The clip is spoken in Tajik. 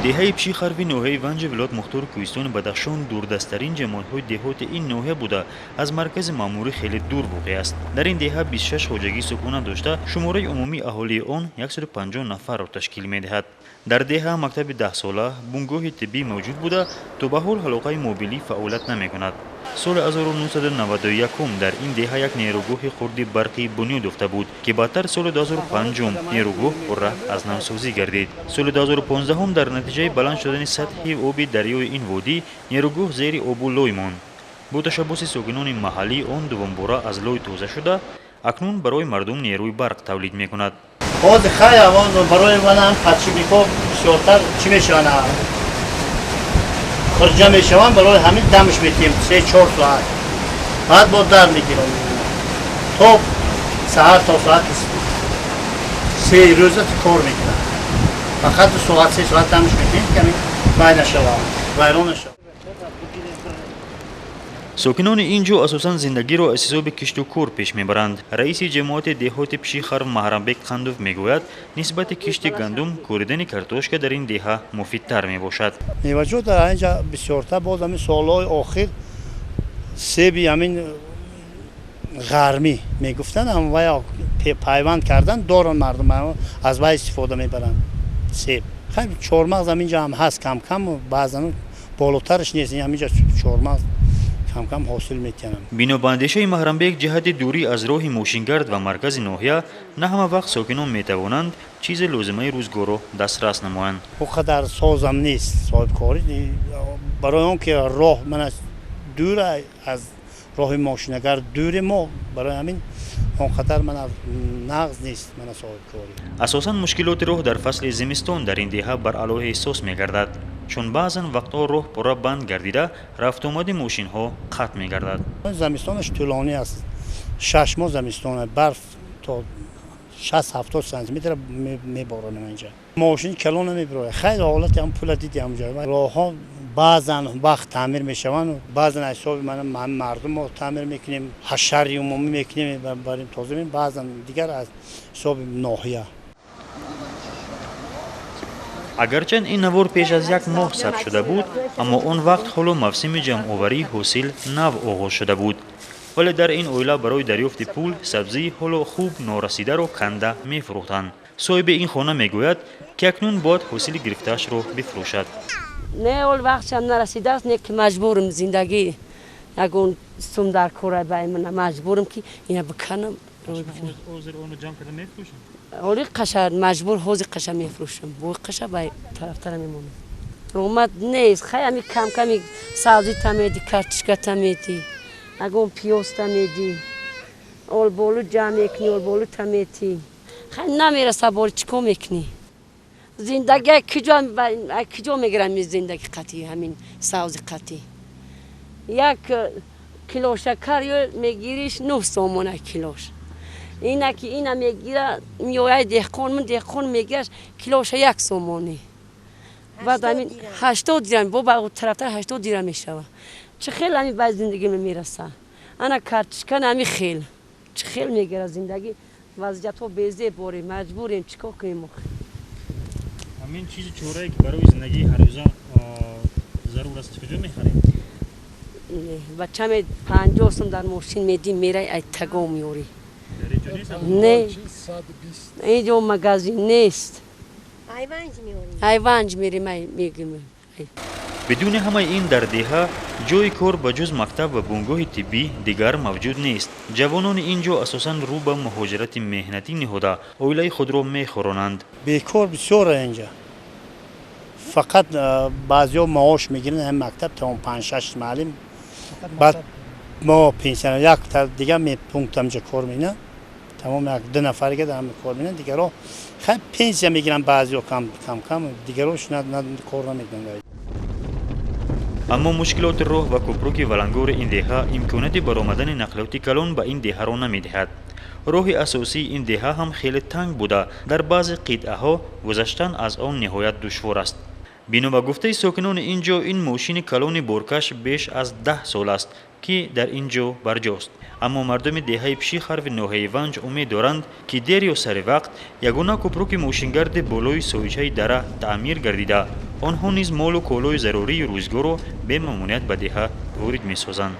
деҳаи Пишихарви ноҳияи Ванҷи вилояти мухтори Кӯҳистони Бадахшон дурдастарин ҷамоатҳои деҳоти ин ноҳия буда аз маркази маъмурӣ хеле дур воқеъ аст. Дар ин деҳа 26 хоҷагӣ сукунат дошта, шумораи умумии аҳолии он 150 нафарро ташкил медиҳад. Дар деҳа мактаби 10-сола, бунгоҳи тиббӣ мавҷуд буда, то ба ҳол ҳалоқаи мобилӣ фаъолият намекунад. Соли 1991 дар ин деҳа як нерӯгоҳи хурди барқӣ бунёд ёфта буд, ки баъдтар соли 2005 нерӯгоҳ пурра аз навсозӣ гардид. Соли 2015 дар натиҷаи баланд шудани сатҳи оби дарёи ин водӣ нерӯгоҳ зери обу лой монд. Бо ташаббуси сокинони маҳаллӣ он дуввумбора аз лой тоза шуда, акнун барои мардум нерӯи барқ тавлид мекунад. ҳозир хай авон барои манам подшипникҳо бисёртар чӣ мешаванд хурҷа мешаванд, барои ҳамин дамш метиҳем 3-4 соат, баъд бо дар мегирам то саҳар то соати 3 рӯза кор мекунам. фақат 2 соат 3 соат дамш метиҳем ками бай нашавад, вайрон нашавад. сокинони ин ҷо асосан зиндагиро аз ҳисоби кишту кор пеш мебаранд. раиси ҷамоати деҳоти Пишихарв Маҳрамбек Қандов мегӯяд, нисбати кишти гандум кӯридани картошка дар ин деҳа муфидтар мебошад. меваҷӯҳ дар инҷа бисёртар боз ҳамин солҳои охир себи ҳамин ғармӣ мегуфтанд, вай пайванд кардан доранд мардум аз вай истифода мебаранд. себ хай чормағз ҳаминҷа ҳам ҳаст кам кам, баъзан болотараш нест, ҳаминҷа чормағз кам ҳосил метиҳам. бино ба андешаи Маҳрамбек ҷиҳати дурӣ аз роҳи мошингард ва маркази ноҳия на ҳама вақт сокинон метавонанд чизи лозимаи рӯзгоро дастрас намоянд. ӯ қадар созам нест соҳибкорӣ, барои он ки роҳ мана дур аз роҳи мошинагар дуре мо, барои ҳамин он қадар мана нағз нест мана соҳибкорӣ. асосан мушкилоти роҳ дар фасли зимистон дар ин деҳа бар алоҳа эҳсос мегардад, чун баъзан вақтҳо роҳ пурра банд гардида рафтуомади мошинҳо қатъ мегардад. замистонаш тӯлонӣ аст, 6 моҳ замистон, барф то 60-70 сантиметр меборад инҷа. мошини калон намебарояд. хайли ҳолати ҳам пула диди ҳамҷо. роҳҳо баъзан вақт таъмир мешаванд, баъзан ҳисоби ман мардум таъмир мекунем, ҳашари умумӣ мекунем, барим тоза мекунем, баъзан дигар аз ҳисоби ноҳия. агарчанд ин навор пеш аз 1 моҳ сабт шуда буд, аммо он вақт ҳоло мавсими ҷамъоварии ҳосил нав оғоз шуда буд. вале дар ин оила барои дарёфти пул сабзии ҳоло хуб норасидаро канда мефурӯхтанд. соҳиби ин хона мегӯяд, ки акнун бояд ҳосили гирифтаашро бифурӯшад. не ол вақтшам нарасидааст, не ки маҷбурам зиндагӣ ягон сум дар кора баймана маҷбурам ки ина биканам. оли қаша маҷбур ҳозир қаша мефурӯшам, бо қаша бай тарафтара мемонам. омад нест, хай ами кам ками сабзӣ тамеди, картишка тамеди, ягон пиёз тамеди, олболу ҷамъ мекунӣ, олболу тамети, хай намераса бори чӣ кор мекунӣ? зиндаги киҷо мегирам зиндаги қатӣ, ҳамин сабзи қатӣ. 1 кило шакар мегириш 9 сомон килош. ина ки ина мегира миёяи деҳқон, ман деҳқон мегираш килоша 1 сомоне. баъд ҳамин 80 дирам, бо ба тарафтар 80 дирам мешава. чӣ хел ҳамин бай зиндагӣ мераса? ана картишка ҳамин хел. чӣ хел мегира зиндагӣ? вазъиятҳо безеб бори, маҷбурем чӣ кор кунем? ҳамин чизи чорае ки барои зиндагии ҳаррӯза зарур аст, куҷо мехарем? бачаме 50 сум дар мошин медим, мерай ай таго меёрӣ. не инҷо магазин нест, айванҷ мерем мегим. бидуни ҳамаи ин дар деҳа ҷои кор ба ҷуз мактаб ва бунгоҳи тиббӣ дигар мавҷуд нест. ҷавонони ин ҷо асосан рӯ ба муҳоҷирати меҳнатӣ ниҳода оилаи худро мехӯронанд. бекор бисёр инҷа, фақат баъзиҳо маош мегиранд, ҳамин мактаб тамом 5-6 маълим, баъд мо пенсионер як дигар пункт ҳамҷа кор мекунанд, тамом 1-2 нафарига дар ҳам кор мекунанд, дигаро хай пенсия мегиранд, баъзиҳо кам дигарош кор намекунанд. аммо мушкилоти роҳ ва кӯпруки валангори ин деҳа имконияти баромадани нақлиёти калон ба ин деҳаро намедиҳад. роҳи асосии ин деҳа ҳам хеле танг буда, дар баъзе қитъаҳо гузаштан аз он ниҳоят душвор аст. бино ба гуфтаи сокинони ин ҷо, ин мошини калони боркаш беш аз 10 сол аст, ки дар ин ҷо барҷост. аммо мардуми деҳаи Пишихарви ноҳияи Ванҷ умед доранд, ки дер ё сари вақт ягона кӯпруки мошингарди болои соҳичаи дара таъмир гардида онҳо низ молу колои зарурии рӯзгорро бе мамоният ба деҳа ворид месозанд.